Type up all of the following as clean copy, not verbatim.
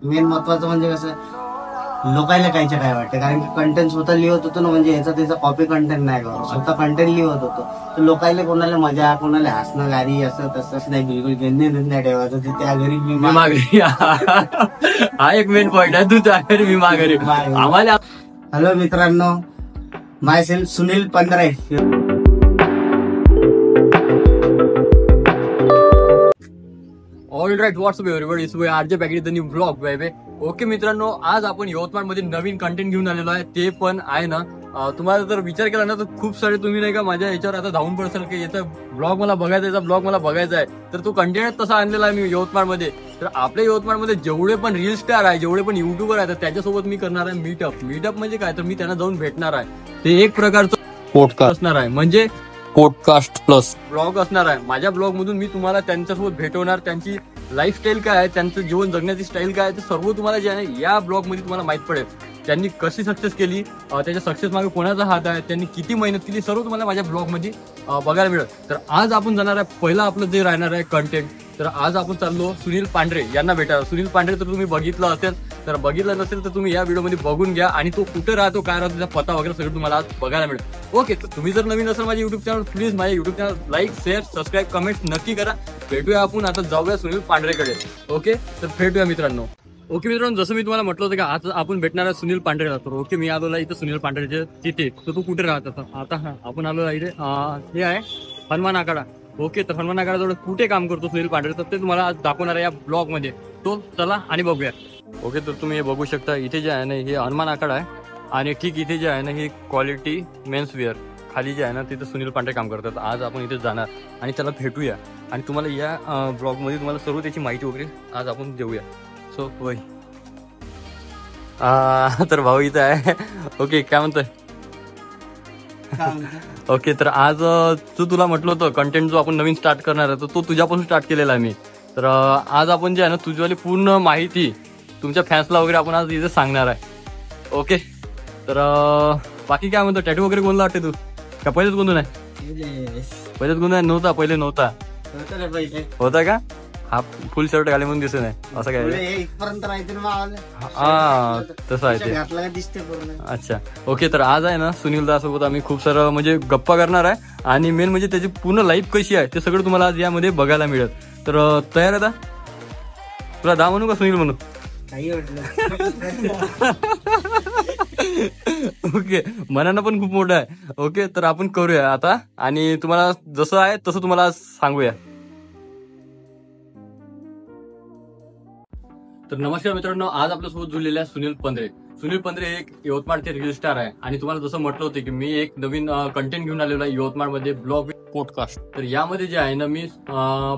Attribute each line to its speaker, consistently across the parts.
Speaker 1: Main महत्वाचं म्हणजे कसं लोकायला कायच्या काय वाटतं, कारण की कंटेंट स्वतः लिहत होतो ना, म्हणजे याचा त्याचा कॉपी कंटेंट नाही करत, स्वतः कंटेंट लिहत होतो. तर लोकायला कोणाला मजा, कोणाला हसणं गारी असं तसंच नाही, बिलकुल घेणे नाही ठेवायचं. त्या घरी मी
Speaker 2: माघारी हा एक मेन पॉइंट आहे. तू त्या घरी मी माघारी. आम्हाला
Speaker 1: हॅलो मित्रांनो, my self Sunil Pandhare.
Speaker 2: All right, what's up everybody, so RJ back the new blog baby. Okay मित्रांनो, आज आपण यवतमाळ मध्ये नवीन कंटेंट घेऊन आलेलो आहे. ते पण आहे ना, तुम्हाला जर विचार केला ना तर खूप सारे तुम्ही नाही का माझ्या याच्यावर आता धावून पडसाल की याचा ब्लॉग मला बघायचा, याचा ब्लॉग मला बघायचा आहे. तर तो कंटेंट तसा आणलेला आहे मी यवतमाळ मध्ये. तर आपल्या यवतमाळ मध्ये जेवढे पण रील स्टार आहे, जेवढे पण युट्यूबर आहेत, त्याच्यासोबत मी करणार आहे मीटअप. मीटअप म्हणजे काय, तर मी त्यांना जाऊन भेटणार आहे. ते एक प्रकारचं पॉडकास्ट असणार आहे, म्हणजे पॉडकास्ट प्लस ब्लॉग असणार आहे. माझ्या ब्लॉग मधून मी तुम्हाला त्यांच्यासोबत भेटवणार. त्यांची लाईफस्टाईल काय आहे, त्यांचं जीवन जगण्याची स्टाईल काय आहे, ते सर्व तुम्हाला जे आहे या ब्लॉग मध्ये तुम्हाला माहित पडेल. त्यांनी कशी सक्सेस केली, त्याच्या सक्सेस मागे कोणाचा हात आहे, त्यांनी किती मेहनत केली, सर्व तुम्हाला माझ्या ब्लॉग मध्ये बघायला मिळेल. तर आज आपण जाणार आहे, पहिला आपलं जे राहणार आहे कंटेंट. तर आज आपण चाललो सुनील पांढरे यांना भेटायला. सुनील पांढरे तर तुम्ही बघितलं असेल, तर बघितलं नसेल तर तुम्ही या व्हिडिओमध्ये बघून घ्या. आणि तो कुठे राहतो, काय राहतो, त्याचा पत्ता वगैरे सगळं तुम्हाला आज बघायला मिळेल. ओके, तर तुम्ही जर नवीन असाल माझ्या युट्यूब चॅनल, प्लीज माझ्या YouTube channel like, share, subscribe, comment नक्की करा. भेटूया आपण आता, जाऊया सुनील पांढरेकडे. ओके, तर भेटूया मित्रांनो. ओके मित्रांनो, जसं मी तुम्हाला म्हटलं होतं का आज आपण भेटणार आहे सुनील पांढरेला. तर ओके, मी आलो इथं सुनील पांढरेच्या तिथे. तर तू कुठे राहत आता आपण आलो इथे, हे आहे हनुमान आखाडा. ओके, तर हनुमान आखाडाजवळ कुठे काम करतो सुनील पांढरे, तर ते तुम्हाला आज दाखवणार आहे या ब्लॉग मध्ये. तो चला आणि बघूया. ओके, तर तुम्ही हे बघू शकता, इथे जे आहे ना हे हनुमान आखाडा आहे. आणि ठीक इथे जे आहे ना ही क्वालिटी मेन्स वेअर खाली जे आहे ना तिथे सुनील पांढरे काम करतात. आज आपण इथे जाणार आणि त्याला भेटूया आणि तुम्हाला या ब्लॉग मध्ये तुम्हाला सर्व त्याची माहिती वगैरे आज आपण देऊया. सो होय, तर भाऊ इथं आहे. ओके, काय म्हणतोय? ओके, तर आज तुला म्हटलं होतं कंटेंट जो आपण नवीन स्टार्ट करणार आहे, तर तो तुझ्यापासून स्टार्ट केलेला आहे मी. तर आज आपण जे आहे ना तुझीवाली पूर्ण माहिती तुमच्या फॅन्सला वगैरे आपण आज इथे सांगणार आहे. ओके, तर बाकी काय म्हणतो, टॅटू वगैरे कोणला वाटते तू का पहिलेच गोंधून आहे? पहिलेच गोंधून आहे? नव्हता पहिले, नव्हता होता का? हा फुल शर्ट घाले म्हणून दिसत नाही असं काय? हा तसं आहे ते. अच्छा, ओके, तर आज आहे ना सुनील दास सोबत आम्ही खूप सारं म्हणजे गप्पा करणार आहे. आणि मेन म्हणजे त्याची पूर्ण लाईफ कशी आहे ते सगळं तुम्हाला आज यामध्ये बघायला मिळेल. तर तयार आहे? तुला दा म्हणू का सुनील म्हणू?
Speaker 1: काही वाटलं.
Speaker 2: ओके, मनानं पण खूप मोठं आहे. ओके, तर आपण करूया आता आणि तुम्हाला जसं आहे तसं तुम्हाला सांगूया. तर नमस्कार मित्रांनो, आज आपल्यासोबत जुळलेले आहे सुनील पंधरे. सुनील पंधरे एक यवतमाळचे रील स्टार आहे. आणि तुम्हाला जसं म्हटलं होतं की मी एक नवीन कंटेंट घेऊन आलेलो आहे यवतमाळमध्ये, ब्लॉग पॉडकास्ट. तर यामध्ये जे आहे ना मी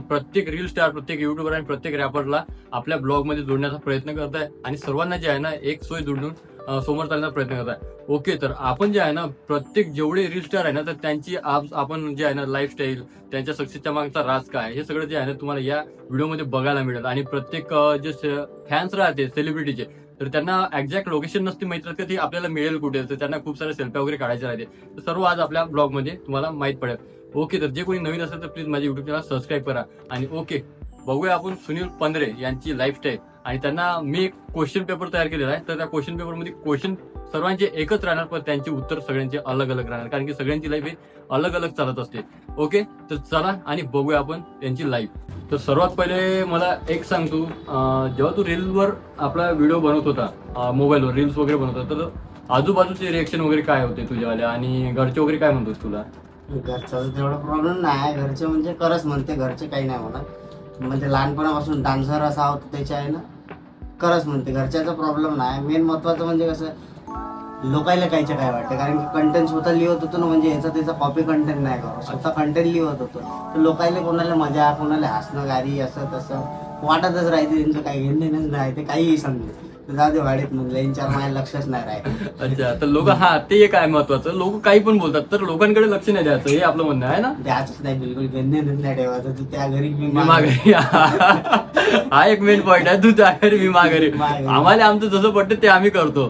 Speaker 2: प्रत्येक रील स्टार, प्रत्येक युट्यूबर आणि प्रत्येक रॅपरला आपल्या ब्लॉग मध्ये जोडण्याचा प्रयत्न करत आहे. आणि सर्वांना जे आहे ना एक सोय जोडून समोर चालण्याचा प्रयत्न करत आहे. ओके, तर आपण जे आहे ना प्रत्येक जेवढे रील स्टार आहे ना तर त्यांची आपण जे आहे ना लाईफस्टाईल, त्यांच्या सक्सेसच्या मागचा राज काय, हे सगळं जे आहे ना तुम्हाला या व्हिडिओमध्ये बघायला मिळेल. आणि प्रत्येक जे फॅन्स राहते सेलिब्रिटीचे, तर त्यांना एक्झॅक्ट लोकेशन नसते माहित राहते ती आपल्याला मिळेल कुठे, तर त्यांना खूप सारे सेल्फ्या वगैरे काढायचे राहते. तर सर्व आज आपल्या ब्लॉग मध्ये तुम्हाला माहित पडेल. ओके, तर जे कोणी नवीन असेल तर प्लीज माझ्या युट्यूब चॅनल सबस्क्राईब करा. आणि ओके, बघूया आपण सुनील पंधरे यांची लाईफस्टाईल. आणि त्यांना मी एक क्वेश्चन पेपर तयार केलेला आहे. तर त्या क्वेश्चन पेपरमध्ये क्वेश्चन सर्वांचे एकच राहणार, पण त्यांचे उत्तर सगळ्यांचे अलग अलग राहणार, कारण की सगळ्यांची लाईफ ही अलग अलग चालत असते. ओके, तर चला आणि बघूया आपण त्यांची लाईफ. तर सर्वात पहिले मला एक सांग, तू जेव्हा तू रीलवर आपला व्हिडिओ बनवत होता, मोबाईलवर रील्स वगैरे बनवत होता, तर आजूबाजूचे रिएक्शन वगैरे काय होते तुझ्यावाल्या आणि घरचे वगैरे काय म्हणतात तुला?
Speaker 1: घरचा तेवढा प्रॉब्लेम नाही. घरचे म्हणजे करच म्हणते, घरचे काही नाही म्हणत. म्हणजे लहानपणापासून डान्सर असा होता त्याच्या आहे ना, करच म्हणते, घरच्याचा प्रॉब्लेम नाही. मेन महत्वाचं म्हणजे कसं लोकायला कायच्या काय वाटतं, कारण की कंटेंट स्वतः लिहत होतो ना, म्हणजे याचा त्याचा कॉपी कंटेंट नाही करत, स्वतः कंटेंट लिहत होतो. तर लोकायला कोणाला मजा, कोणाला हसणं गारी असं तसं वाटतच राहते. त्यांचं काही घेणं राहते, काहीही समजे जाऊ दे वाढत म्हणलं, यांच्यावर माझ्या लक्षच नाही राहते.
Speaker 2: अच्छा, तर लोक हा ते एक आहे महत्वाचं, लोक काही पण बोलतात तर लोकांकडे लक्ष नाही द्यायचं, हे आपलं म्हणणं आहे ना?
Speaker 1: द्यायचंच नाही, बिलकुल घेणे नाही ठेवायचं. तू त्या घरी मी
Speaker 2: माघारी हा एक मेन पॉइंट आहे. तू त्या घरी मी माघारी. आम्हाला आमचं जसं पडतं ते आम्ही करतो.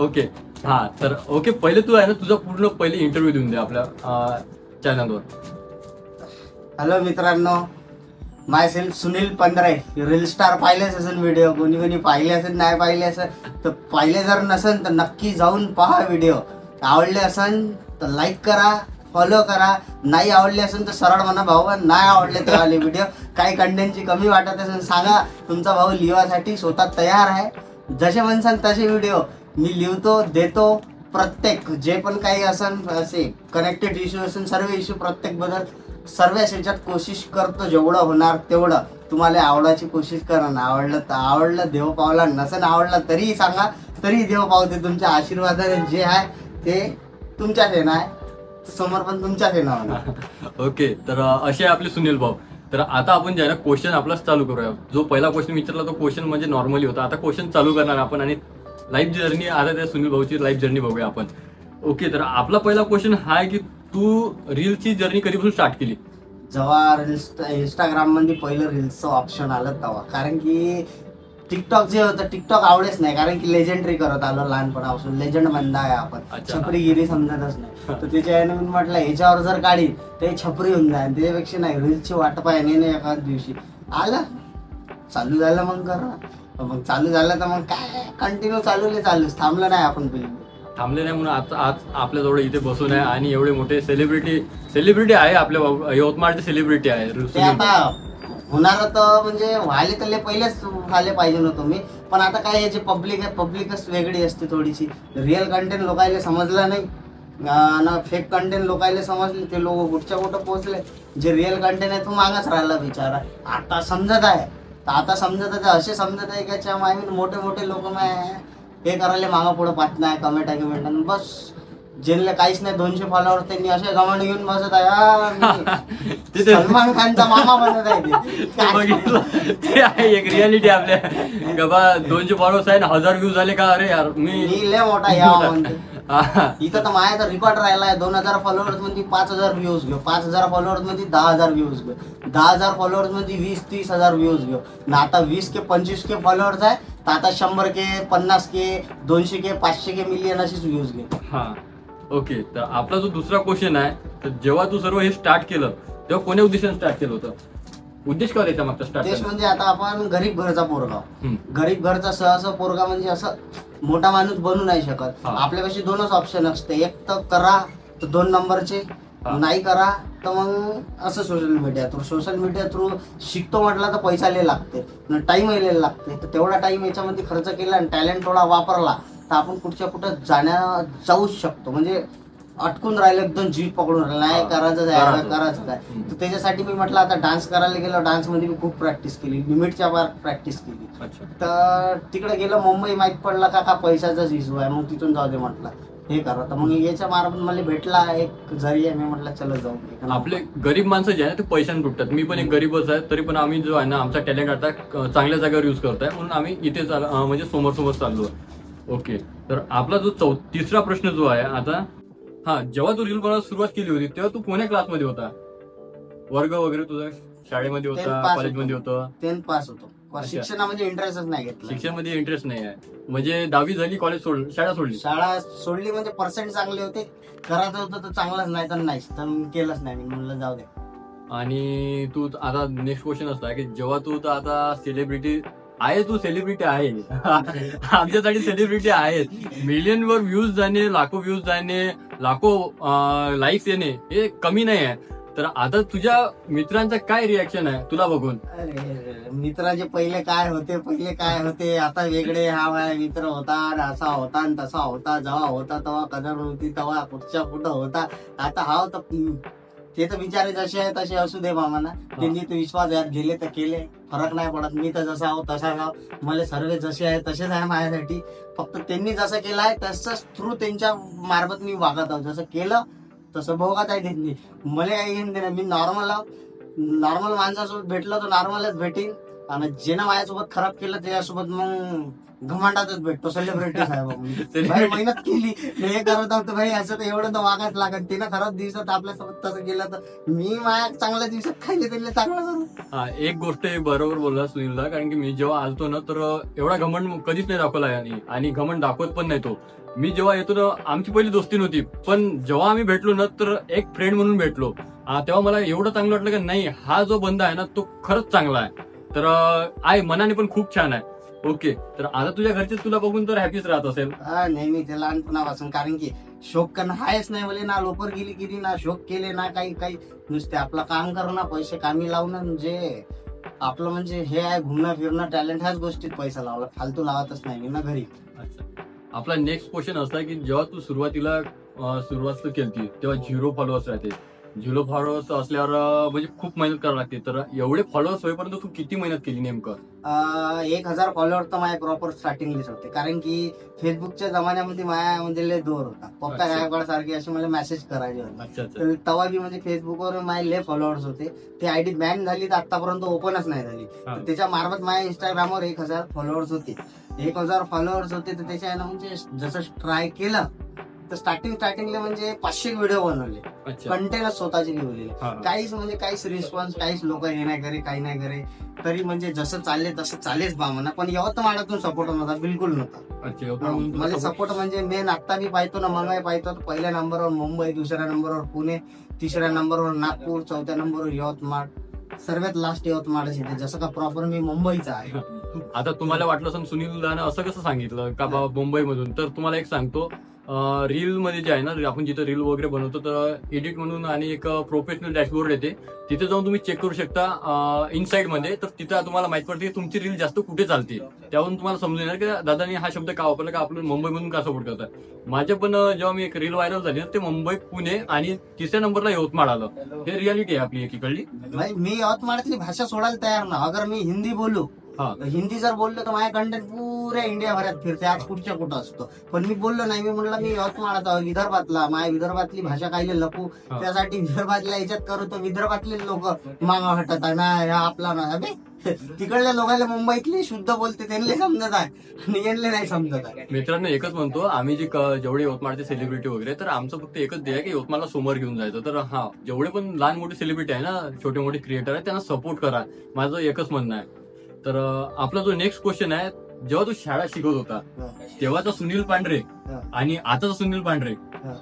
Speaker 2: ओके, हा, तर ओके, पहिले तू आहे ना तुझा पूर्ण पहिले इंटरव्ह्यू देऊन दे आपल्या चॅनलवर.
Speaker 1: हॅलो मित्रांनो, my self Sunil Pandhare. Reel star पाहिलेच असेल व्हिडिओ, कोणी कोणी पाहिले असेल, नाही पाहिले असेल तर पाहिले जर नसेल तर नक्की जाऊन पहा व्हिडिओ. आवडले असेल तर लाईक करा, फॉलो करा. नाही आवडले असेल तर सरळ म्हणा भाऊ नाही आवडले ते वाले व्हिडिओ. काही कंटेंटची कमी वाटत असेल सांगा, तुमचा भाऊ लिहासाठी स्वतः तयार आहे. जसे म्हणसान तसे व्हिडिओ मी लिहितो, देतो. प्रत्येक जे पण काही असेल असे कनेक्टेड इश्यू असेल, सर्व इश्यू प्रत्येक बद्दल सर्व ह्याच्यात कोशिश करतो, जेवढं होणार तेवढं. तुम्हाला आवडायची कोशिश करा ना. आवडलं तर आवडलं, देव पावला. नसेल आवडलं तरीही सांगा, तरी देव पावते. तुमच्या आशीर्वादाने जे आहे ते तुमच्याच येणं आहे, समोर पण तुमच्याच येणं होणार.
Speaker 2: ओके, तर असे आपले सुनील भाऊ. तर आता आपण जे आहे ना क्वेश्चन आपलाच चालू करूया. जो पहिला क्वेश्चन विचारला तो क्वेश्चन म्हणजे नॉर्मली होता. आता क्वेश्चन चालू करणार आपण आणि लाईफ जर्नी, आता त्या सुनील भाऊची लाईफ जर्नी बघूया आपण. ओके, तर आपला पहिला क्वेश्चन हा आहे की तू रीलची जर्नी कधीपासून स्टार्ट केली?
Speaker 1: जेव्हा इंस्टाग्राम मध्ये पहिलं रील्सचं ऑप्शन आलं तेव्हा. कारण की टिकटॉक जे होतं, टिकटॉक आवडेच नाही. कारण की लेजेंडरी करत आलो लहानपणापासून. लेजंड बंदा आहे आपण, छपरीगिरी समजतच नाही. तर त्याच्या याने मी म्हटलं ह्याच्यावर जर काढी ते छपरी होऊन जाईल, त्याच्यापेक्षा नाही रील्सची वाट पाहिजे नाही. एखाद दिवशी आलं, चालू झालं, मग करा. मग चालू झालं तर मग काय कंटिन्यू चालूच, थांबलं नाही आपण बिलकुल.
Speaker 2: थांबले नाही म्हणून आता आज आपल्याजवळ इथे बसून आहे आणि एवढे मोठे सेलिब्रिटी आहे आपल्या यवतमाळचे सेलिब्रिटी आहे.
Speaker 1: ते आता होणार तर म्हणजे व्हायला तर पहिलेच व्हायला पाहिजे नव्हतं मी. पण आता काय याची पब्लिक आहे, पब्लिकच वेगळी असते थोडीशी. रिअल कंटेंट लोकायला समजलं नाही ना, फेक कंटेंट लोकायला समजले, ते लोक कुठं पोहोचले. जे रिअल कंटेंट आहे तो मागच राहिला बिचारा. आता समजत आहे, असे समजत आहे की माय मोठे लोक हे करायला मागं पुढं पाहत नाही, कमेंट बस. ज्यांना काहीच नाही 200 फॉलोअर त्यांनी असे कमेंट घेऊन बसत आहे. सलमान खानचा मामा बनत आहे
Speaker 2: ते आहे एक रियालिटी आपल्या गबा. 200 फॉलोअर्स आहे ना, 1000 व्ह्यूज झाले का? अरे यार मी
Speaker 1: लय मोठा या म्हणते. इथं तर माझ्या रिकॉर्ड राहिलाय 2000 फॉलोअर्स मध्ये 5000 व्ह्यूज घेऊ, 5000 फॉलोअर्स मध्ये 10,000 व्ह्यूज घेऊ, 10,000 फॉलोअर्स मध्ये 20-30,000 व्ह्यूज घेऊ ना. आता 20K 25K फॉलोअर्स आहे तर आता 100K 50K 200K 500K million अशीच व्ह्यूज घेऊ.
Speaker 2: हा ओके, तर आपला जो दुसरा क्वेश्चन आहे, तर जेव्हा तू सर्व हे स्टार्ट केलं तेव्हा कोण्या उद्देशाने स्टार्ट केलं होतं? उद्देश काय याच्या मागचा स्टार्ट?
Speaker 1: उद्देश म्हणजे आता आपण गरीब घरचा पोरगा, गरीब घरचा सहसा पोरगा म्हणजे असं मोठा माणूस बनू नाही शकत. आपल्यापाशी दोनच ऑप्शन असते, एक तर करा तर 2 नंबरचे, नाही करा तर मग असं सोशल मीडिया थ्रू शिकतो म्हटलं तर पैसा लय लागते, टाइम यायला लागते. तर तेवढा टाइम याच्यामध्ये खर्च केला आणि टॅलेंट थोडा वापरला तर आपण कुठं जाऊच शकतो. म्हणजे अटकून राहिलं, एकदम जीव पकडून राहिलं, नाही करायचं आहे. तर त्याच्यासाठी मी म्हटलं आता डान्स करायला गेलो. डान्समध्ये मी खूप प्रॅक्टिस केली, लिमिटच्या बाहेर प्रॅक्टिस केली. तर तिकडे गेलं, मुंबई माहीत पडला का पैशाचाच इश्यू आहे. मग तिथून जाऊ दे म्हटलं हे करा. तर मग याच्या मार्फत मला भेटला एक जरिया. मी म्हटलं चला जाऊ.
Speaker 2: आपले गरीब माणसं जे आहे ते पैशाने तुटतात. मी पण एक गरीबच आहे, तरी पण आम्ही जो आहे ना आमचा टॅलेंट आता चांगल्या जागेवर यूज करताय म्हणून आम्ही इथे म्हणजे समोर चाललो. ओके, तर आपला जो तिसरा प्रश्न जो आहे आता, हा जेव्हा तू रील बनवायला सुरुवात केली होती तेव्हा तू कोण्या क्लासमध्ये होता? वर्ग वगैरे तुझा शाळेमध्ये होता, कॉलेजमध्ये होता?
Speaker 1: 10th पास होतो. शिक्षणामध्ये इंटरेस्टच नाही घेतला.
Speaker 2: शिक्षणामध्ये इंटरेस्ट नाही आहे म्हणजे 10वी झाली, कॉलेज सोडली, शाळा
Speaker 1: सोडली म्हणजे पर्सेंट चांगले होते, करायचं होतं तर चांगलंच, नाही तर नाहीच, तर केलंच नाही. मी म्हणलं जाऊ दे.
Speaker 2: आणि तू आता नेक्स्ट क्वेश्चन असता की जेव्हा तू तर आता सेलिब्रिटी आहे, तू सेलिब्रिटी आहे आमच्यासाठी सेलिब्रिटी आहेत, मिलियनवर व्ह्यूज जाणे, लाखो व्ह्यूज जाणे, लाखो लाईक्स येणे हे कमी नाही आहे. तर आता तुझ्या मित्रांचं काय रिॲक्शन आहे तुला बघून?
Speaker 1: अरे मित्राचे पहिले काय होते आता वेगळे. हा मित्र होता, असा होता आणि तसा होता, जेव्हा होता तेव्हा कदर नव्हती, तेव्हा कुठं होता. आता हा ते तर बिचारे जसे आहे तसे असू दे मामाना. त्यांनी तो विश्वास यात गेले तर केले, फरक नाही पडत. मी तर जसा आहो तसा आहो, मला सर्व जसे आहे तसेच आहे माझ्यासाठी. फक्त त्यांनी जसं केलं आहे तसंच थ्रू त्यांच्या मार्फत मी वागत आहो. जसं केलं तसं भोगात आहे त्यांनी, मला काही घेऊन देणार. मी नॉर्मल माणसासोबत भेटलो तर नॉर्मलच भेटीन, आणि ज्यानं माझ्यासोबत खराब केलं त्याच्यासोबत मग घमंडातच भेटतो. सेलिब्रिटी आहे, मेहनत केली हे करत होतो भाई, असं तर एवढं तर वागायच लागत. तिनं खराब दिवसात आपल्यासोबत तसं केलं तर मी माझ्या चांगल्या दिवसात खायला त्यांना चांगलं करू.
Speaker 2: हा एक गोष्ट बरोबर बोलला सुनीलला, कारण की मी जेव्हा आलतो ना तर एवढा घमंड कधीच नाही दाखवला आणि घमंड दाखवत पण नाही तो. मी जेव्हा येतो ना, आमची पहिली दोस्ती नव्हती, पण जेव्हा आम्ही भेटलो ना तर एक फ्रेंड म्हणून भेटलो. तेव्हा मला एवढं चांगलं वाटलं की नाही, हा जो बंदा आहे ना तो खरंच चांगला आहे. तर आहे, मनाने पण खूप छान आहे. ओके, तर आता तुझ्या घरचे तुला बघून तर हॅपीच राहत असेल.
Speaker 1: हा, नेहमी ते लहानपणापासून, कारण की शोक करणं हायच नाही मला, ना लोपर गेली किती, ना शोक केले, ना काही काही. नुसते आपलं काम करणं, पैसे कामी लावणं, जे आपलं म्हणजे हे आहे घुमणं फिरणं, टॅलेंट, ह्याच गोष्टीत पैसा लावला, फालतू लावतच नाही मी ना घरी.
Speaker 2: अच्छा, आपला नेक्स्ट क्वेश्चन असा आहे की जेव्हा तू सुरुवातीला सुरुवात केली तेव्हा 0 फॉलोअर्स राहते. 0 फॉलोअर्स असल्यावर म्हणजे खूप मेहनत करावी लागते. तर एवढे फॉलोअर्स होईपर्यंत तू किती मेहनत केली नेमकं?
Speaker 1: 1000 फॉलोअर तर माझ्या प्रॉपर स्टार्टिंगलेच होते, कारण की फेसबुकच्या जमान्यामध्ये माझ्या म्हणजे लय दोर होता. पप्पा
Speaker 2: अच्छा.
Speaker 1: गायकवाड सारखे असे मला मेसेज करायचे होते.
Speaker 2: अच्छा अच्छा.
Speaker 1: तर तेव्हा बी म्हणजे फेसबुकवर माझे लय फॉलोअर्स होते. ते आयडी बॅन झाली तर आतापर्यंत ओपनच नाही झाली.
Speaker 2: हा.
Speaker 1: तर त्याच्या मार्फत माझ्या इंस्टाग्रामवर 1000 फॉलोअर्स होते. 1000 फॉलोअर्स होते, तर त्याच्या म्हणजे जसं ट्राय केलं तर स्टार्टिंगला म्हणजे 500 व्हिडिओ बनवले,
Speaker 2: अच्छा.
Speaker 1: कंटेनच स्वतःचे लिहिलेले.
Speaker 2: हा.
Speaker 1: काहीच रिस्पॉन्स, काहीच लोक हे नाही करे, काही नाही करे. तरी म्हणजे जसं चालले तसं चालेच बा म्हणा. पण यवतमाळातून सपोर्ट नव्हता, बिलकुल नव्हता.
Speaker 2: अच्छा,
Speaker 1: मला सपोर्ट म्हणजे मेन आता बी पाहतो ना, मंगाई पाहतो, पहिल्या नंबरवर मुंबई, दुसऱ्या नंबरवर पुणे, तिसऱ्या नंबरवर नागपूर, चौथ्या नंबरवर यवतमाळ, सर्वात लास्ट यवतमाळच येते. जसं का प्रॉपर मी मुंबईचा आहे.
Speaker 2: आता तुम्हाला वाटलं असं सुनील दानं असं कसं सांगितलं का बाबा मुंबईमधून, तर तुम्हाला एक सांगतो, रील मध्ये जे आहे ना, आपण जिथं रील वगैरे बनवतो तर एडिट म्हणून आणि एक प्रोफेशनल डॅशबोर्ड येते, तिथे जाऊन तुम्ही चेक करू शकता इनसाइड मध्ये. तर तिथं तुम्हाला माहित पडते की तुमची रील जास्त कुठे चालते. त्यावरून तुम्हाला समजून येणार की दादानी हा शब्द का वापरला, का आपलं मुंबईमधून का सपोर्ट करतात. माझ्या पण जेव्हा मी एक रील व्हायरल झाली ते मुंबई, पुणे आणि तिसऱ्या नंबरला यवतमाळ आलं. हे रियालिटी आहे आपली एकीकडली.
Speaker 1: मी यवतमाळची भाषा सोडायला तयार ना. अगर मी हिंदी बोलू,
Speaker 2: हा.
Speaker 1: हिंदी जर बोललो तर माझ्या कंटेंट पुऱ्या इंडिया भरात फिरते. आज कुठच्या कुठं असतो, पण मी बोललो नाही. मी म्हणलं मी यवतमाळाचा, विदर्भातला, माझ्या विदर्भातली भाषा काही लपू,
Speaker 2: हा.
Speaker 1: त्यासाठी विदर्भातल्या याच्यात करू तर विदर्भातले लोक मागा हटत आहे ना, ह्या आपला ना. अबे तिकडल्या लोकांना मुंबईतले शुद्ध बोलते, त्यांना समजत आहे आणि यांना नाही समजत आहे.
Speaker 2: मित्रांनो, एकच म्हणतो आम्ही जे जेवढे यवतमाळचे सेलिब्रिटी वगैरे, तर आमचं फक्त एकच ध्येय आहे की यवतमाळला समोर घेऊन जायचं. तर हा, जेवढे पण लहान मोठे सेलिब्रिटी आहे ना, छोटे मोठे क्रिएटर आहे, त्यांना सपोर्ट करा, माझं एकच म्हणणं आहे. तर आपला जो नेक्स्ट क्वेश्चन आहे, जेव्हा तू शाळा शिकत होता तेव्हाचा सुनील पांढरे आणि आताचा सुनील पांढरे,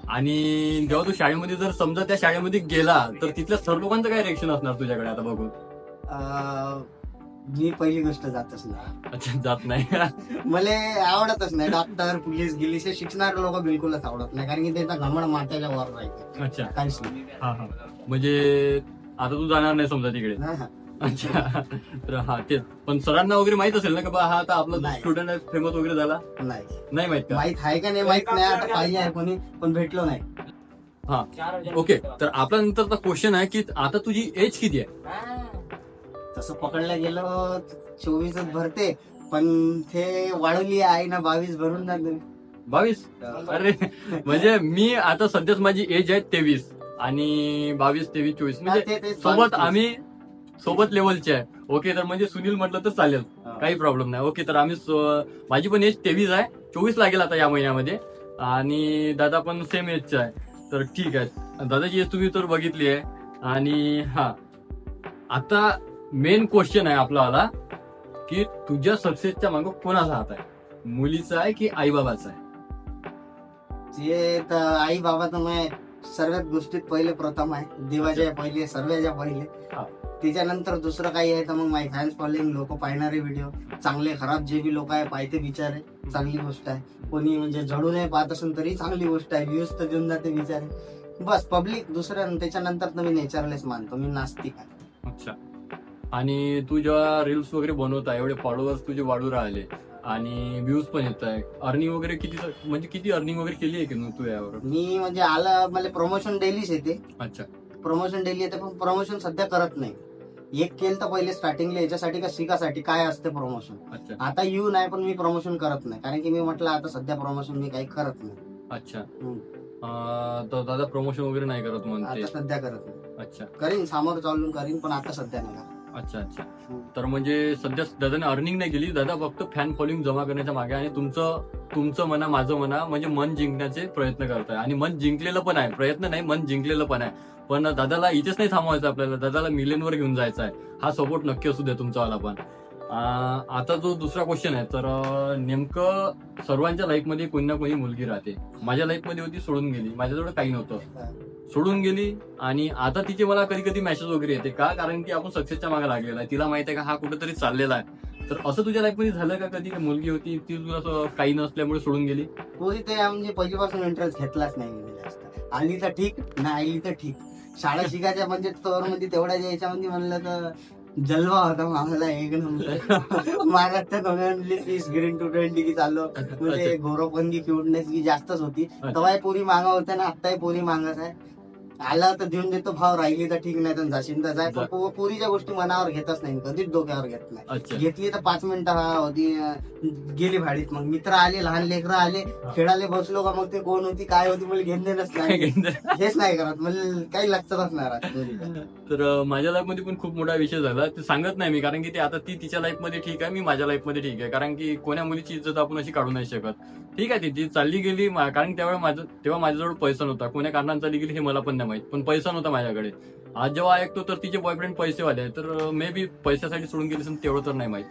Speaker 2: आणि जेव्हा तू शाळेमध्ये जर समजा त्या शाळेमध्ये गेला तर तिथल्या सर्व लोकांचं काय रिएक्शन असणार तुझ्याकडे आता बघून?
Speaker 1: मी पहिली गोष्ट जातच नाही.
Speaker 2: अच्छा, जात नाही.
Speaker 1: मला आवडतच नाही. डॉक्टर, पोलीस गिलीस हे शिकणारे लोक बिलकुलच आवडत नाही, कारण की त्यांचा घमंड माथ्याच्या वर राहते.
Speaker 2: अच्छा,
Speaker 1: काहीच नाही.
Speaker 2: म्हणजे आता तू जाणार नाही समजा तिकडे.
Speaker 1: हा.
Speaker 2: अच्छा, तर हा तेच. पण सरांना वगैरे माहित असेल ना का बा हा आता आपला
Speaker 1: नाही.
Speaker 2: स्टुडंट आहे, फेमस वगैरे झाला?
Speaker 1: नाही
Speaker 2: माहित का?
Speaker 1: माहित आहे का नाही माहित नाही. आता पाहिजे आहे कोणी, पण भेटलो नाही.
Speaker 2: हा, ओके. तर आपला नंतरचा क्वेश्चन आहे की आता तुझी एज किती आहे?
Speaker 1: तसं पकडलं गेलं 24च भरते, पण ते वाढवली आहे ना, 22 भरून जाते.
Speaker 2: 22? अरे, म्हणजे मी आता सध्याच माझी एज आहे 23 आणि 22, 23, 24 म्हणजे
Speaker 1: ते
Speaker 2: सोबत आम्ही सोबत लेवलचे आहे. ओके, तर म्हणजे सुनील म्हटलं तर चालेल, काही प्रॉब्लेम नाही. ओके, तर आम्ही माझी पण एज 23 आहे, 24 लागेल आता या महिन्यामध्ये, आणि दादा पण सेम एजचा आहे. तर ठीक आहे, दादाची एज तुम्ही तर बघितली आहे. आणि हा, आता मेन क्वेश्चन आहे आपला आला की तुझ्या सक्सेसच्या मागं कोणाचा हात आहे, मुलीचा आहे की आई बाबाचा आहे?
Speaker 1: ते तर आई बाबा तर मग सर्वात गोष्टीत पहिले प्रथम आहे. देवाच्या पहिले, सर्वांच्या पहिले.
Speaker 2: हा.
Speaker 1: त्याच्यानंतर दुसरं काही आहे तर मग माय फॅन्स फॉलोइंग, लोक पाहणारे व्हिडिओ, चांगले खराब जे बी लोक आहे पाहते बिचारे, चांगली गोष्ट आहे. कोणी म्हणजे जडू नाही पाहत असेल तरी चांगली गोष्ट आहे, व्ह्यूज तर देऊन जाते बिचारे. बस पब्लिक दुसरं. त्याच्यानंतर तर मी नेचरलेस मानतो, मी नास्तिक आहे.
Speaker 2: अच्छा, आणि तू जेव्हा रील्स वगैरे बनवता, एवढे फॉलोअर्स तुझे वाढू राहिले आणि व्ह्यूज पण येत आहे, अर्निंग वगैरे किती, म्हणजे किती अर्निंग वगैरे केली आहे की तू यावर?
Speaker 1: मी म्हणजे आलं, मला प्रमोशन डेलीच येते.
Speaker 2: अच्छा,
Speaker 1: प्रमोशन डेली येते, पण प्रमोशन सध्या करत नाही. एक केलं तर पहिले स्टार्टिंगला याच्यासाठी का शिकासाठी काय असते प्रमोशन.
Speaker 2: अच्छा,
Speaker 1: आता येऊ नाही, पण मी प्रमोशन करत नाही, कारण की मी म्हटलं आता सध्या प्रमोशन मी काही करत नाही.
Speaker 2: अच्छा. तर दादा प्रमोशन वगैरे नाही करत म्हणते?
Speaker 1: आता सध्या करत नाही.
Speaker 2: अच्छा,
Speaker 1: करीन, समोर चालून करीन, पण आता सध्या नाही करत.
Speaker 2: अच्छा अच्छा. तर म्हणजे सध्या दादाने अर्निंग नाही केली, दादा फक्त फॅन फॉलोइंग जमा करण्याच्या मागे, आणि तुमचं म्हणा, माझं म्हणा, म्हणजे मन जिंकण्याचे प्रयत्न करताय, आणि मन जिंकलेलं पण आहे. प्रयत्न नाही, मन जिंकलेलं पण आहे. पण दादाला इथेच नाही थांबवायचं आपल्याला, दादाला मिलियनवर घेऊन जायचं आहे. हा सपोर्ट नक्की असू द्या तुमचावाला पण. आता जो दुसरा क्वेश्चन आहे, तर नेमकं सर्वांच्या लाईफमध्ये कोणी ना कोणी मुलगी राहते. माझ्या लाईफमध्ये होती, सोडून गेली, माझ्याजवळ काही नव्हतं. सोडून गेली आणि आता तिचे मला कधी कधी मेसेज वगैरे येते का, कारण की आपण सक्सेसच्या मागे लागलेला आहे, तिला माहित आहे का हा कुठेतरी चाललेला आहे. तर असं तुझ्या लाईफमध्ये झालं का कधी, मुलगी होती ती तुला असं काही नसल्यामुळे सोडून गेली?
Speaker 1: पोरी ते म्हणजे पहिलीपासून इंटरेस्ट घेतलाच नाही मी जास्त. आली तर ठीक, नाही आली तर ठीक. शाळा शिकायच्या म्हणजे मध्ये तेवढ्या याच्यामध्ये म्हणलं तर जलवा होता आम्हाला एक नंबर. महाराष्ट्रात ओनली ग्रीन टू 20 की चाललो म्हणजे घोरोपंगी क्यूटनेस की जास्तच होती. तेव्हाही पोरी मागा होत्या ना, आत्ताही पोरी मागत आहे. आला तर देऊन देतो भाव, राहिली तर ठीक, नाही तर जाशील तर जाय. पण पोरीच्या गोष्टी मनावर घेतच नाही, कधीच डोक्यावर घेत नाही. घेतली तर 5 मिनिटं होती, गेली भाडीत. मग मित्र आले, लहान लेकरं आले, खेळाले बसलो का मग ते कोण होती काय होती मला घेऊन देणंच नाही, हेच नाही करत, मला काही लक्षातच नाही राहत.
Speaker 2: तर माझ्या लाईफ मध्ये पण खूप मोठा विषय झाला, ते सांगत नाही मी, कारण की ते आता ती तिच्या लाईफ मध्ये ठीक आहे, मी माझ्या लाईफ मध्ये ठीक आहे. कारण की कोण्या मुलीची इज्जत आपण अशी काढू नाही शकत. ठीक आहे, ती चालली गेली, कारण तेव्हा माझ्याजवळ पैसा नव्हता. कोण्या कारणाने चालली गेली हे मला पण नाही माहित, पण पैसा नव्हता माझ्याकडे. आज जेव्हा ऐकतो तर तिचे बॉयफ्रेंड पैसेवाले आहे, तर मे बी पैशासाठी सोडून गेली असेल, तेवढं तर नाही माहित.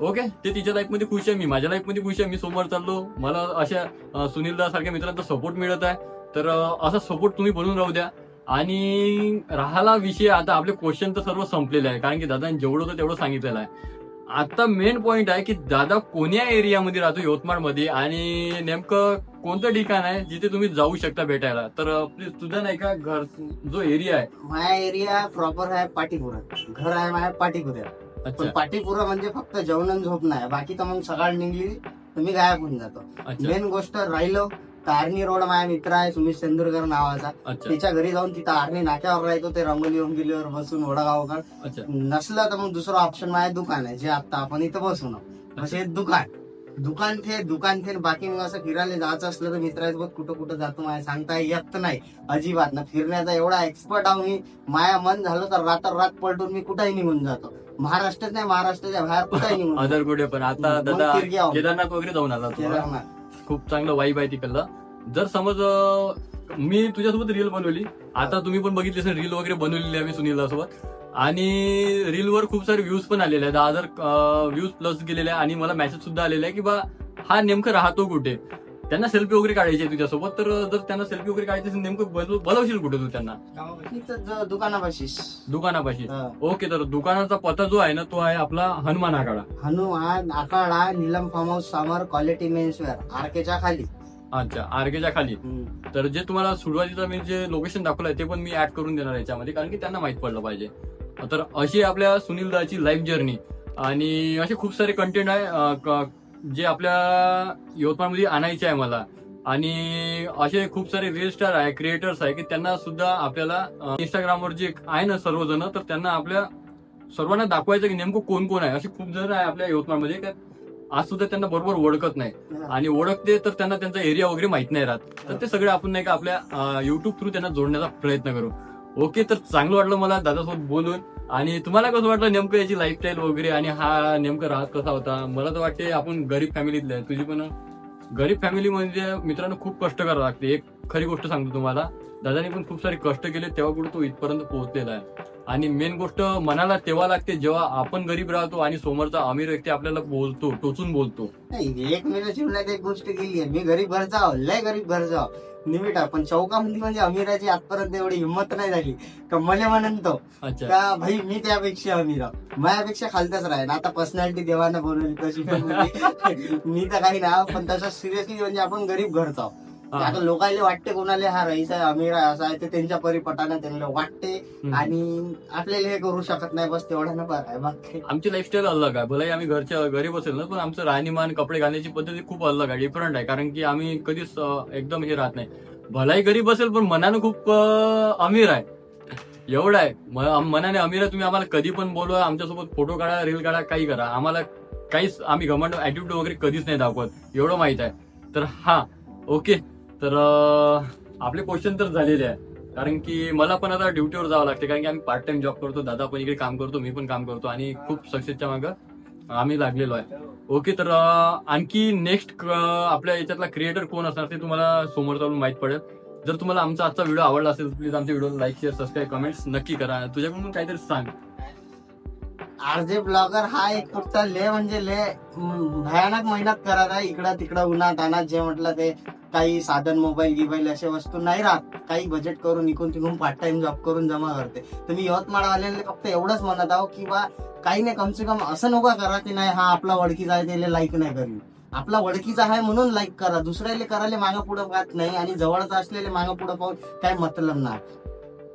Speaker 2: ओके, ते तिच्या लाईफ मध्ये खुश आहे, मी माझ्या लाईफ मध्ये खुश आहे. मी समोर चाललो, मला अशा सुनीलदा सारख्या मित्रांचा सपोर्ट मिळत आहे. तर असा सपोर्ट तुम्ही बनवून राहू द्या. आणि राहिला विषय, आता आपले क्वेश्चन तर सर्व संपलेले आहे, कारण की दादाने जेवढं होतं तेवढं सांगितलेलं आहे. आता मेन पॉइंट आहे की दादा कोण्या एरियामध्ये राहतो यवतमाळमध्ये, आणि नेमकं कोणतं ठिकाण आहे जिथे तुम्ही जाऊ शकता भेटायला. तर प्लीज तुझा नाही का घर जो एरिया आहे.
Speaker 1: माझा एरिया प्रॉपर आहे पाटीपुरा, घर आहे माझ्या पाटीपुरा. पण पाटीपुरा म्हणजे फक्त जेवण आणि झोप नाही, बाकी तर मग सकाळ निघली तर मी गायब होऊन जातो. मेन गोष्ट राहिलो तर आर्नी रोड माझा मित्र आहे सुमित सेंदुरकर नावाचा, त्याच्या घरी जाऊन तिथं आर्नी नाक्यावर राहतो, ते रंगोली वंगोलीवर बसून वडागावकर. नसलं तर मग दुसरं ऑप्शन माझ्या दुकान आहे, जे आता आपण इथं बसून असे दुकान थे. बाकी मग असं फिरायला जायचं असलं तर मित्रासोबत कुठं कुठं जातो, माझ्या सांगता येत नाही अजिबात ना. फिरण्याचा एवढा एक्सपर्ट आहो मी, माया मन झालं तर रात पलटून मी कुठेही निघून जातो. महाराष्ट्रात नाही, महाराष्ट्राच्या बाहेर कुठेही निघून
Speaker 2: अदर कुठे पण. आता दादा केदारनाथ वगैरे जाऊन आला, खूप चांगलं वाईब आहे तिकडलं. जर समज मी तुझ्यासोबत रील बनवली, आता तुम्ही पण बघितली असेल रील वगैरे बनवलेली आहे मी सुनीलला सोबत, आणि रीलवर खूप सारे व्ह्यूज पण आलेले आहेत, 10,000 व्ह्यूज प्लस गेलेले आहे. आणि मला मेसेज सुद्धा आलेला आहे की बा हा नेमकं राहतो कुठे, त्यांना सेल्फी वगैरे काढायची आहे तुझ्यासोबत. तर जर त्यांना सेल्फी वगैरे काढायची असेल, नेमकं बोलवशील कुठे तू त्यांना? दुकानापाशी. ओके, तर दुकानाचा पत्ता जो आहे ना तो आहे आपला हनुमान
Speaker 1: आखाडा नीलम फार्म हाऊस समोर, क्वालिटी मेन्सवेअर, आरकेच्या खाली.
Speaker 2: अच्छा, आरकेच्या खाली. तर जे तुम्हाला सुरुवातीला मी जे लोकेशन दाखवलंय ते पण मी ऍड करून देणार याच्यामध्ये, कारण की त्यांना माहित पडलं पाहिजे. तर अशी आपल्या सुनीलदाची लाईफ जर्नी, आणि असे खूप सारे कंटेंट आहे जे आपल्या यवतमाळमध्ये आणायचे आहे मला. आणि असे खूप सारे रील स्टार आहे, क्रिएटर्स आहे की त्यांना सुद्धा आपल्याला इंस्टाग्रामवर जे आहे ना सर्वजण, तर त्यांना आपल्या सर्वांना दाखवायचं की नेमकं कोण कोण आहे. असे खूप जण आहे आपल्या यवतमाळमध्ये, आज सुद्धा त्यांना बरोबर ओळखत नाही, आणि ओळखते तर त्यांना त्यांचा एरिया वगैरे माहित नाही राहत. तर ते सगळे आपण नाही का आपल्या युट्यूब थ्रू त्यांना जोडण्याचा प्रयत्न करू. ओके, तर चांगलं वाटलं मला दादासोबत बोलून. आणि तुम्हाला कसं वाटलं नेमकं याची लाईफस्टाईल वगैरे, आणि हा नेमकं राहत कसा होता? मला तर वाटते आपण गरीब फॅमिलीतले आहे, तुझी पण गरीब फॅमिली म्हणजे मित्रांनो खूप कष्ट करावं लागते. एक खरी गोष्ट सांगतो तुम्हाला, दादाने पण खूप सारे कष्ट केले, तेव्हा कुठे तो इथपर्यंत पोहोचलेला आहे. आणि मेन गोष्ट मनाला तेव्हा लागते जेव्हा आपण गरीब राहतो आणि समोरचा अमीर व्यक्ती आपल्याला बोलतो, टोचून बोलतो.
Speaker 1: एक मिनिट जीवनात एक गोष्ट केली आहे, मी गरीब घरचा आहो, लय गरीब घरचा आहो, निमिट आहे. पण चौकामध्ये म्हणजे अमीराची आजपर्यंत एवढी हिंमत नाही झाली का मला म्हणतो का भाई मी त्यापेक्षा अमीर आहो, माझ्यापेक्षा खालतच राहील. आता पर्सनॅलिटी देवानं बनवली तशी मी तर काही नाही, पण तसं सिरियसली म्हणजे आपण गरीब घरचा आहो. आता लोकांना वाटते कोणाला हा रईस आहे, अमीर आहे, असा आहे, ते त्यांच्या परिपटानं त्यांना वाटते, आणि आपल्याला हे करू शकत नाही, बस तेवढ्यानं बरं आहे. बाकी
Speaker 2: आमची लाईफस्टाईल अलग आहे, भले आम्ही घरच्या गरीब असेल ना, पण आमचं राहणीमान, कपडे घालण्याची पद्धती खूप अलग आहे, डिफरंट आहे. कारण की आम्ही कधीच एकदम हे राहत नाही. भलाही गरीब असेल पण मनानं खूप अमीर आहे, एवढं आहे. मनाने अमीर आहे. तुम्ही आम्हाला कधी पण बोलवा, आमच्यासोबत फोटो काढा, रील काढा, काही करा, आम्हाला काहीच, आम्ही घमंड ऍटिट्यूड वगैरे कधीच नाही दाखवत, एवढं माहित आहे. तर हा ओके, तर आपले क्वेश्चन तर झालेले आहे, कारण की मला पण आता ड्युटीवर जावं लागते, कारण की आम्ही पार्ट टाइम जॉब करतो, दादा पण इकडे काम करतो, मी पण काम करतो, आणि खूप सक्सेसच्या मागं आम्ही लागलेलो आहे. ओके, तर आणखी नेक्स्ट आपल्या याच्यातला क्रिएटर कोण असणार ते तुम्हाला समोर चालून माहित पडेल. जर तुम्हाला आमचा आजचा व्हिडिओ आवडला असेल प्लीज आमच्या व्हिडिओला लाईक, शेअर, सबस्क्राईब, कमेंट्स नक्की करा. तुझ्याकडून काहीतरी सांग.
Speaker 1: आरजे ब्लॉगर हा एक फक्त ले म्हणजे ले भयानक मेहनत करत आहे, इकडं तिकडं उन्हात आणत, जे म्हटलं ते काही साधन मोबाईल गिबाईल अशा वस्तू नाही राहत, काही बजेट करून इकून तिकून पार्ट टाइम जॉब करून जमा करते. तुम्ही यवतमाळवाल्यांना फक्त एवढंच म्हणत आहो की बा काही नाही, कमसे कम असं नका करा की नाही हा आपला ओळखीचा आहे त्याला लाईक नाही करू. आपला ओळखीचा आहे म्हणून लाईक करा, दुसऱ्याला करायला मागं पुढं पाहत नाही आणि जवळचा असलेले मागं पुढं पाहून काय मतलब नाही.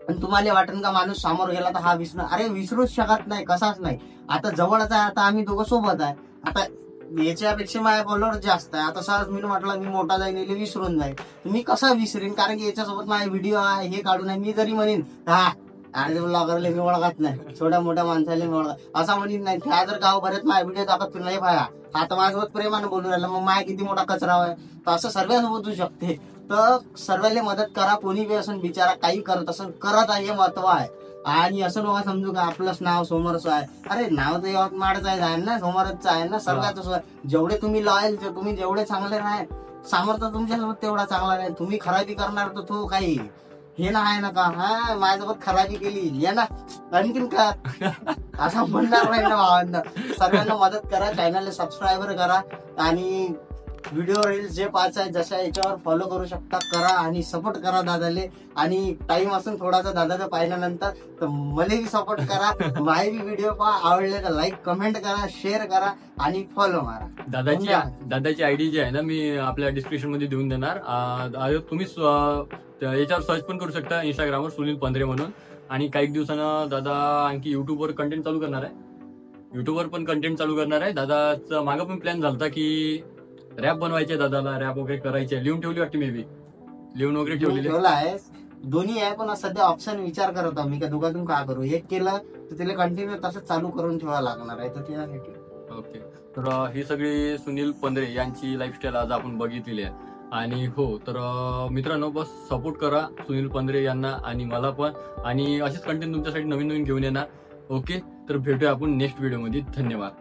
Speaker 1: पण तुम्हाला वाटेल का माणूस समोर गेला तर हा अरे विसरूच शकत नाही, कसाच नाही. आता जवळच आहे, आता आम्ही दोघं सोबत आहे. आता याच्यापेक्षा माझ्या फॉलोअर जास्त आहे. आता सहज मी म्हटलं मी मोठा जाईन विसरून जाईल, मी कसा विसरेन, कारण की याच्यासोबत माझे व्हिडिओ आहे हे काढून आहे. मी जरी म्हणेन हा अरे ब्लॉगरला मी ओळखत नाही, छोट्या मोठ्या माणसाला मी ओळखत असं म्हणत नाही. त्या जर गाव भरत माझे व्हिडिओ दाखवत नाही भाया आता माझ्यासोबत प्रेमानं बोलून राहिला, मग माय किती मोठा कचरा आहे. तर असं सर्वांसोबत होऊ शकते. तर सर्वांना मदत करा, कोणी बी असं बिचारा काही करत असं करत आहे हे महत्व आहे. आणि असं नका समजू का आपलंच नाव समोरच आहे. अरे नाव तर यवतमाळच आहे ना, समोरच आहे ना, सर्वांच. जेवढे तुम्ही लॉयल, तुम्ही जेवढे चांगले नाही, सामर्थ्य तुमच्यासोबत तेवढा चांगला नाही. तुम्ही खराबी करणार तर तो काही हे ना आहे ना का हा माझ्यासोबत खराबी केली या ना आणखीन का असं म्हणणार नाही ना भावांना. सर्वांना मदत करा, चॅनलला सबस्क्राईबर करा आणि व्हिडिओ रील्स जे पाहायचं आहे जशा याच्यावर फॉलो करू शकता करा आणि सपोर्ट करा दादाले. आणि टाइम असून थोडासा दादाचा पाहिल्यानंतर तर मलाही सपोर्ट करा. माझे व्हिडिओ पहा, आवडले तर लाईक कमेंट करा, शेअर करा आणि फॉलो मारा.
Speaker 2: दादाची आयडी जी आहे ना मी आपल्या डिस्क्रिप्शन मध्ये देऊन देणार. तुम्ही याच्यावर सर्च पण करू शकता इंस्टाग्रामवर सुनील पंधरे म्हणून. आणि काही दिवसानं दादा आणखी युट्यूबवर कंटेंट चालू करणार आहे. युट्यूबवर पण कंटेंट चालू करणार आहे. दादाचा मागं पण प्लॅन झाला की रॅप बनवायचे, दादाला रॅप वगैरे करायचे. लिहून ठेवली वाटते, मे बी लिहून वगैरे
Speaker 1: ठेवला आहे. दोन्ही आहे पण सध्या ऑप्शन विचार करत आहो मी का दोघातून का करू. एक केलं तर तिला कंटिन्यू तसं चालू करून ठेवावं लागणार आहे, तर त्यासाठी.
Speaker 2: ओके, तर ही सगळी सुनील पंधरे यांची लाईफस्टाईल आज आपण बघितलेली आहे. आणि हो तर मित्रांनो बस सपोर्ट करा सुनील पंधरे यांना आणि मला पण. आणि असेच कंटेंट तुमच्यासाठी नवीन नवीन घेऊन येणार. ओके, तर भेटूया आपण नेक्स्ट व्हिडिओमध्ये. धन्यवाद.